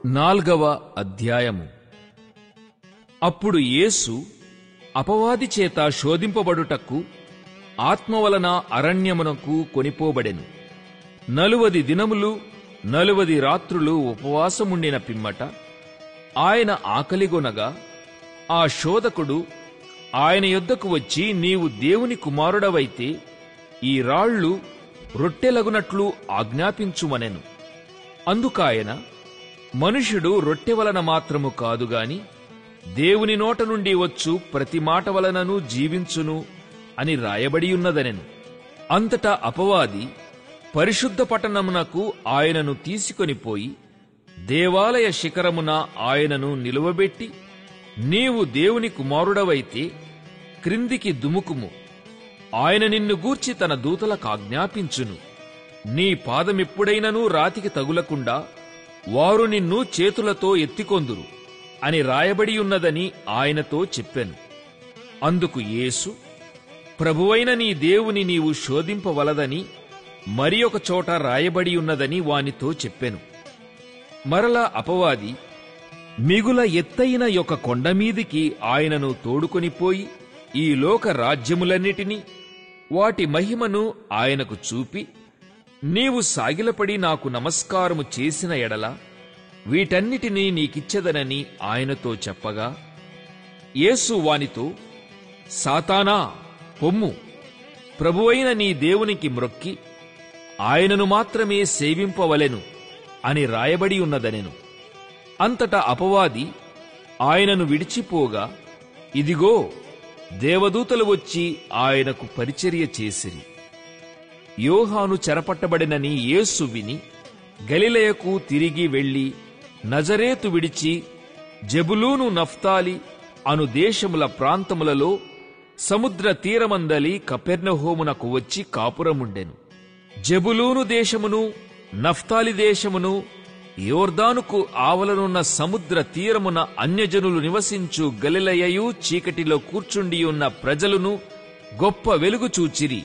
4వ అధ్యాయము. అప్పుడు యేసు అపవాది చేత శోధింపబడుటకు ఆత్మవలన అరణ్యమునకు కొనిపోబడెను. 40 దినములు 40 రాత్రులు ఉపవాసముండిన పిమ్మట ఆయన ఆకలిగొనగా ఆ శోధకుడు ఆయన యొద్దకు వచ్చి, నీవు దేవుని కుమారుడవైతే ఈ రాళ్లు రొట్టెలగునట్లు ఆజ్ఞాపించుమనెను. అందుకాయన, మనుష్యుడు రొట్టె వలన మాత్రము కాదుగాని దేవుని నోట నుండి వచ్చు ప్రతి మాట వలనను జీవించును అని రాయబడియున్నదనెను. అంతటా అపవాది పరిశుద్ధ పట్టణమునకు ఆయనను తీసుకొనిపోయి దేవాలయ శిఖరమున ఆయనను నిలువబెట్టి, నీవు దేవుని కుమారుడవైతే క్రిందికి దుముకుము, ఆయన నిన్ను గూర్చి తన దూతలకు ఆజ్ఞాపించును, నీ పాదమెప్పుడైనను రాతికి తగులకుండా వారు నిన్ను చేతులతో ఎత్తికొందురు అని రాయబడియున్నదని ఆయనతో చెప్పెను. అందుకు యేసు, ప్రభువైన నీ దేవుని నీవు శోధింపవలదని మరి ఒక చోట రాయబడియున్నదని వానితో చెప్పెను. మరలా అపవాది మిగుల ఎత్తైన ఒక కొండమీదికి ఆయనను తోడుకొనిపోయి ఈ లోక రాజ్యములన్నిటినీ వాటి మహిమను ఆయనకు చూపి, నీవు సాగిలపడి నాకు నమస్కారము చేసిన ఎడల వీటన్నిటినీ నీకిచ్చెదనని ఆయనతో చెప్పగా, యేసు వానితో, సాతానా, పొమ్ము, ప్రభువైన నీ దేవునికి మ్రొక్కి ఆయనను మాత్రమే సేవింపవలెను అని రాయబడి ఉన్నదనెను. అంతటా అపవాది ఆయనను విడిచిపోగా, ఇదిగో దేవదూతలు వచ్చి ఆయనకు పరిచర్య చేసిరి. యోహాను చెరపట్టబడినని యేసు విని గలిలయకు తిరిగి వెళ్లి నజరేతు విడిచి జెబులూను నఫ్తాలి అను దేశముల ప్రాంతములలో సముద్ర తీరమందలి కపెర్నహూమునకు వచ్చి కాపురముండెను. జెబులూను దేశమును నఫ్తాలి దేశమును యోర్దానుకు ఆవలనున్న సముద్ర తీరమున అన్యజనులు నివసించు గలిలయయు చీకటిలో కూర్చుండియున్న ప్రజలును గొప్ప వెలుగు చూచిరి.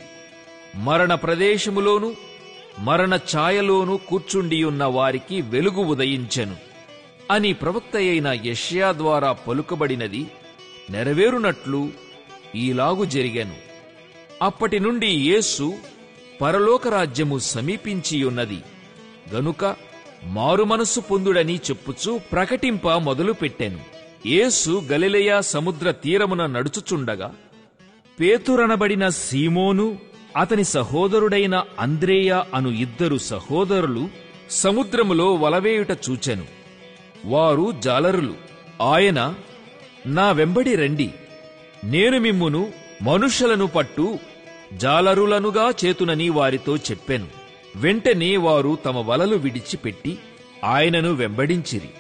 మరణ ప్రదేశములోను మరణ ఛాయలోను కూర్చుండియున్న వారికి వెలుగు ఉదయించెను అని ప్రవక్తయైన యెషయా ద్వారా పలుకబడినది నెరవేరునట్లు ఈలాగు జరిగెను. అప్పటి నుండి యేసు పరలోకరాజ్యము సమీపించియున్నది గనుక మారుమనస్సు పొందుడని చెప్పుచూ ప్రకటింప మొదలుపెట్టెను. యేసు గలిలయ సముద్ర తీరమున నడుచుచుండగా పేతురనబడిన సీమోను అతని సహోదరుడైన అంద్రేయ అను 2 సహోదరులు సముద్రములో వలవేయుట చూచెను. వారు జాలరులు. ఆయన, నా వెంబడి రండి, నేను మిమ్మును మనుష్యులను పట్టు జాలరులనుగా చేతునని వారితో చెప్పెను. వెంటనే వారు తమ వలలు విడిచిపెట్టి ఆయనను వెంబడించిరి.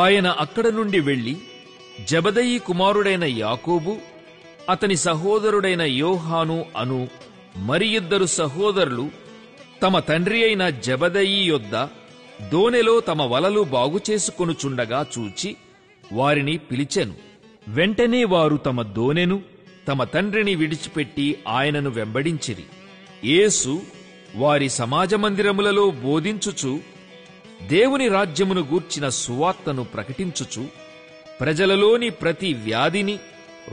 ఆయన అక్కడ నుండి వెళ్లి జెబెదయి కుమారుడైన యాకోబు, అతని సహోదరుడైన యోహాను అను మరి 2 సహోదరులు తమ తండ్రి అయిన జెబెదయి యొద్ద దోనెలో తమ వలలు బాగుచేసుకొనుచుండగా చూచి వారిని పిలిచెను. వెంటనే వారు తమ దోనెను తమ తండ్రిని విడిచిపెట్టి ఆయనను వెంబడించిరి. యేసు వారి సమాజ మందిరములలో బోధించుచు దేవుని రాజ్యమును గూర్చిన సువార్తను ప్రకటించుచు ప్రజలలోని ప్రతి వ్యాధిని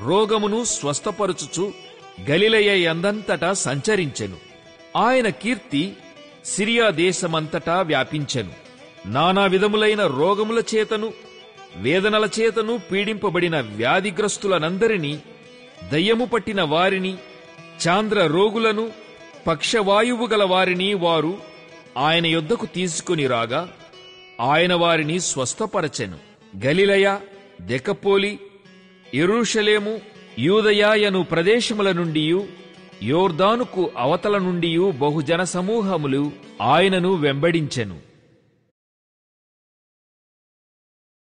రోగమును స్వస్థపరుచుచు గలిలయ యందంతటా సంచరించెను. ఆయన కీర్తి సిరియా దేశమంతటా వ్యాపించెను. నానా విధములైన రోగముల చేతను వేదనల చేతను పీడింపబడిన వ్యాధిగ్రస్తులనందరినీ, దయ్యము పట్టిన వారిని, చాంద్ర రోగులను, పక్షవాయువు గల వారిని వారు ఆయన యొద్దకు తీసుకుని రాగా ఆయన వారిని స్వస్థపరచెను. గలిలయ, దెకపోలి, యెరూషలేము, యూదయను ప్రదేశముల నుండియు యోర్దానుకు అవతల నుండియు బహుజన సమూహములు ఆయనను వెంబడించెను.